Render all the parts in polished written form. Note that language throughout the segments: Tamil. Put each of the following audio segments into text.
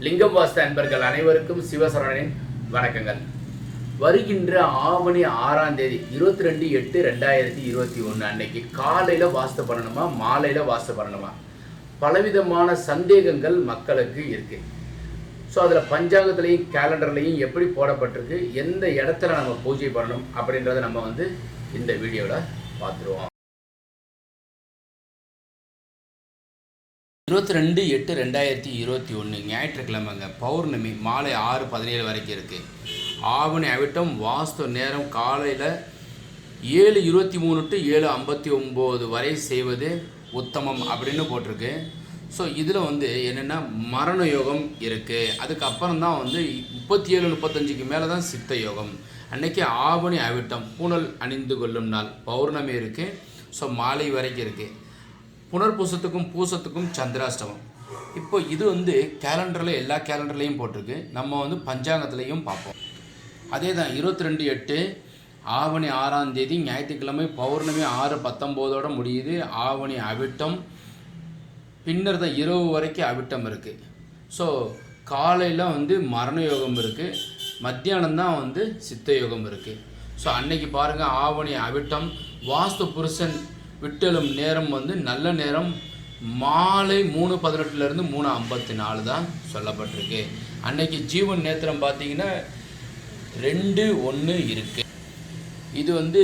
லிங்கம் வாஸ்து அன்பர்கள் அனைவருக்கும் சிவசரணனின் வணக்கங்கள். வருகின்ற ஆவணி 6ஆம் தேதி 22/8/2021 அன்னைக்கு காலையில் வாஸ்து பண்ணணுமா மாலையில் வாஸ்து பண்ணணுமா பலவிதமான சந்தேகங்கள் மக்களுக்கு இருக்கு. ஸோ அதில் பஞ்சாங்கத்துலேயும் கேலண்டர்லையும் எப்படி போடப்பட்டிருக்கு, எந்த இடத்துல நம்ம பூஜை பண்ணணும் அப்படின்றத நம்ம இந்த வீடியோவில் பார்த்துருவோம். 22/8/2021 ஞாயிற்றுக்கிழமைங்க, பௌர்ணமி மாலை 6:17 வரைக்கும் இருக்குது. ஆவணி அவிட்டம் வாஸ்து நேரம் காலையில் 7:23 to 7:59 வரை செய்வது உத்தமம் அப்படின்னு போட்டிருக்கு. ஸோ இதில் என்னென்னா மரண யோகம் இருக்குது. அதுக்கப்புறம் தான் 37-35க்கு மேலே தான் சித்த யோகம். அன்றைக்கி ஆவணி அவிட்டம் பூனல் அணிந்து கொள்ளும் நாள், பௌர்ணமி இருக்குது. ஸோ மாலை வரைக்கும் இருக்குது. புனர்பூசத்துக்கும் பூசத்துக்கும் சந்திராஷ்டமம். இப்போ இது கேலண்டரில் எல்லா கேலண்டர்லேயும் போட்டிருக்கு. நம்ம பஞ்சாங்கத்துலேயும் பார்ப்போம். அதே தான் 22/8 ஆவணி 6ஆம் தேதி ஞாயிற்றுக்கிழமை, பௌர்ணமி 6:19 முடியுது. ஆவணி அவிட்டம் பின்னர் தான் இரவு வரைக்கும் அவிட்டம் இருக்குது. ஸோ காலையில் மரண யோகம் இருக்குது, மத்தியானம் தான் சித்த யோகம் இருக்குது. ஸோ அன்னைக்கு பாருங்கள், ஆவணி அவிட்டம் வாஸ்து புருஷன் விட்டெழும் நேரம் நல்ல நேரம் மாலை 3:18 3:54 தான் சொல்லப்பட்டிருக்கு. அன்னைக்கு ஜீவன் நேத்திரம் பார்த்தீங்கன்னா 2:1 இருக்குது. இது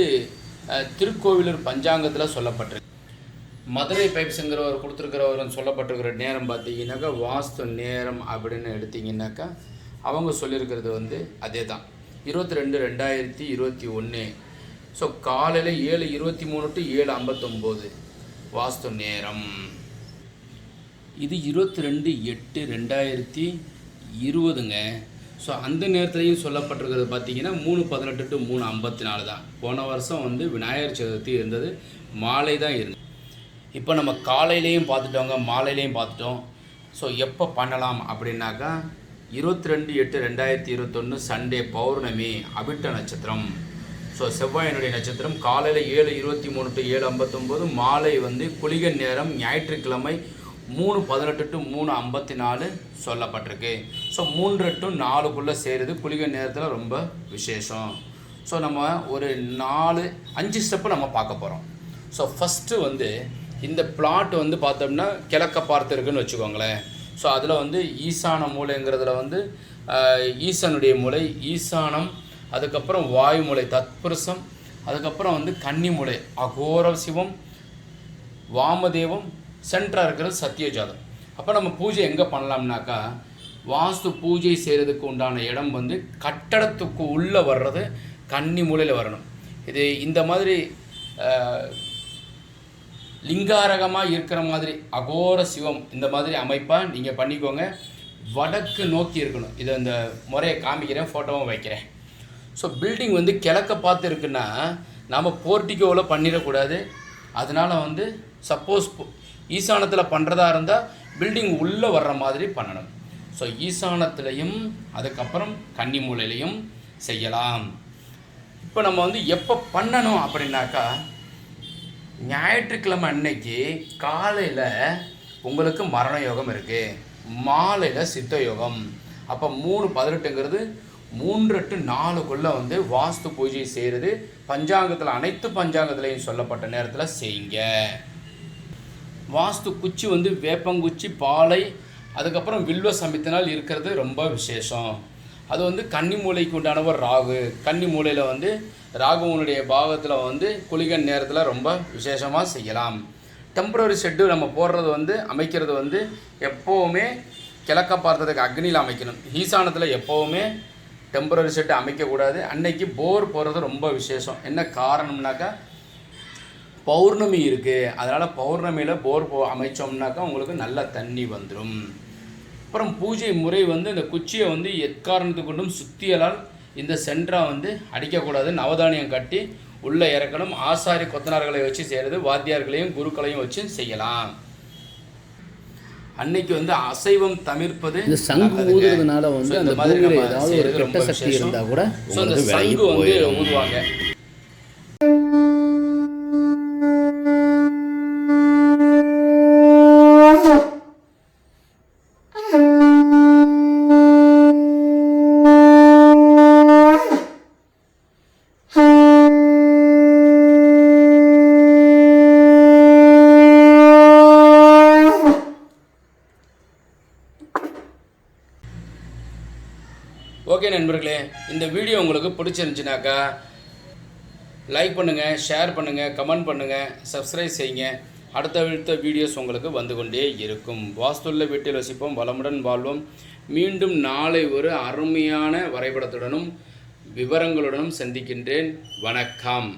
திருக்கோவிலூர் பஞ்சாங்கத்தில் சொல்லப்பட்டிருக்கு. மதுரை பைப்ஸுங்கிறவர் கொடுத்துருக்கிறவர் சொல்லப்பட்டிருக்கிற நேரம் பார்த்தீங்கன்னாக்கா வாஸ்து நேரம் அப்படின்னு எடுத்திங்கன்னாக்கா அவங்க சொல்லியிருக்கிறது அதே தான் 22/2021. ஸோ காலையில் 7:23 to 7:59 வாஸ்து நேரம். இது 22/8/2020ங்க. ஸோ அந்த நேரத்துலையும் சொல்லப்பட்டிருக்கிறது பார்த்தீங்கன்னா 3:18 to 3:54 தான். போன வருஷம் விநாயகர் சதுர்த்தி இருந்தது, மாலை தான் இருந்தது. இப்போ நம்ம காலையிலையும் பார்த்துட்டோங்க, மாலையிலையும் பார்த்துட்டோம். ஸோ எப்போ பண்ணலாம் அப்படின்னாக்கா 22/8/2021 சண்டே பௌர்ணமி அவிட்ட நட்சத்திரம். ஸோ செவ்வாயினுடைய நட்சத்திரம் காலையில் 7:23 to 7:59, மாலை குளிகை நேரம் ஞாயிற்றுக்கிழமை 3:18 to 3:54 சொல்லப்பட்டிருக்கு. ஸோ 3 to 4க்குள்ளே சேருது. குளிகை நேரத்தில் ரொம்ப விசேஷம். ஸோ நம்ம ஒரு 5 ஸ்டெப்பு நம்ம பார்க்க போகிறோம். ஸோ ஃபஸ்ட்டு இந்த பிளாட் பார்த்தோம்னா கிழக்க பார்த்து இருக்குன்னு வச்சுக்கோங்களேன். ஸோ அதில் ஈசான மூலைங்கிறதுல ஈசனுடைய மூலை ஈசானம், அதுக்கப்புறம் வாயு மூலை தத்புருஷம், அதுக்கப்புறம் கன்னி மூலை அகோர சிவம், வாமதேவம், சென்டராக இருக்கிறது சத்தியஜாதம். அப்போ நம்ம பூஜை எங்கே பண்ணலாம்னாக்கா, வாஸ்து பூஜை செய்கிறதுக்கு உண்டான இடம் கட்டடத்துக்கு உள்ளே வர்றது கன்னி மூலையில் வரணும். இது இந்த மாதிரி லிங்காரகமாக இருக்கிற மாதிரி அகோர சிவம் இந்த மாதிரி அமைப்பாக நீங்கள் பண்ணிக்கோங்க. வடக்கு நோக்கி இருக்கணும். இதை இந்த முறையை காமிக்கிறேன், ஃபோட்டோவும் வைக்கிறேன். ஸோ பில்டிங் கிழக்க பார்த்து இருக்குன்னா நாம் போர்ட்டிக்கோவில் பண்ணிடக்கூடாது. அதனால் சப்போஸ் ஈசானத்தில் பண்ணுறதா இருந்தால் பில்டிங் உள்ளே வர்ற மாதிரி பண்ணணும். ஸோ ஈசானத்துலேயும் அதுக்கப்புறம் கன்னி மூலையிலையும் செய்யலாம். இப்போ நம்ம எப்போ பண்ணணும் அப்படின்னாக்கா, ஞாயிற்றுக்கிழமை அன்னைக்கு காலையில் உங்களுக்கு மரண யோகம் இருக்குது, மாலையில் சித்த யோகம். அப்போ 3:18ங்கிறது 3 to 4க்குள்ளே வாஸ்து பூஜை செய்கிறது பஞ்சாங்கத்தில் அனைத்து பஞ்சாங்கத்திலையும் சொல்லப்பட்ட நேரத்தில் செய்யுங்க. வாஸ்து குச்சி வேப்பங்குச்சி, பாலை, அதுக்கப்புறம் வில்வ சமித்தினால் இருக்கிறது ரொம்ப விசேஷம். அது கன்னி மூலைக்கு உண்டானவர் ராகு. கன்னி மூலையில் ராகுவனுடைய பாகத்தில் குளிகன் நேரத்தில் ரொம்ப விசேஷமாக செய்யலாம். டெம்பரரி ஷெட்டு நம்ம போடுறது அமைக்கிறது எப்போவுமே கிழக்க பார்த்ததுக்கு அக்னியில் அமைக்கணும். ஈசானத்தில் எப்போவுமே டெம்பரரி ஷெட்டு அமைக்கக்கூடாது. அன்னைக்கு போர் போடுறது ரொம்ப விசேஷம். என்ன காரணம்னாக்கா, பௌர்ணமி இருக்குது. அதனால் பௌர்ணமியில் போர் அமைச்சோம்னாக்கா உங்களுக்கு நல்ல தண்ணி வந்துடும். அப்புறம் பூஜை முறை இந்த குச்சியை எக்காரணத்துக்கு கொண்டும் சுத்தியலால் இந்த சென்டரா அடிக்கக்கூடாது. நவதானியம் கட்டி உள்ளே இறக்கணும். ஆசாரி கொத்தனார்களை வச்சு செய்கிறது, வாத்தியார்களையும் குருக்களையும் வச்சு செய்யலாம். அன்னைக்கு அசைவம் தவிர்ப்பது, சங்கு ஊதுறதுனால அந்த மாதிரி ஏதாவது ஒரு கெட்ட சக்தி இருந்தால் கூட சங்கு ஊதுவாங்க. ஓகே நண்பர்களே, இந்த வீடியோ உங்களுக்கு பிடிச்சிருந்துச்சுனாக்கா லைக் பண்ணுங்கள், ஷேர் பண்ணுங்கள், கமெண்ட் பண்ணுங்கள், சப்ஸ்கிரைப் செய்யுங்க. அடுத்த வீடியோஸ் உங்களுக்கு வந்து கொண்டே இருக்கும். வாஸ்துள்ள வீட்டில் வசிப்போம், வளமுடன் வாழ்வோம். மீண்டும் நாளை ஒரு அருமையான வரைபடத்துடனும் விவரங்களுடனும் சந்திக்கின்றேன். வணக்கம்.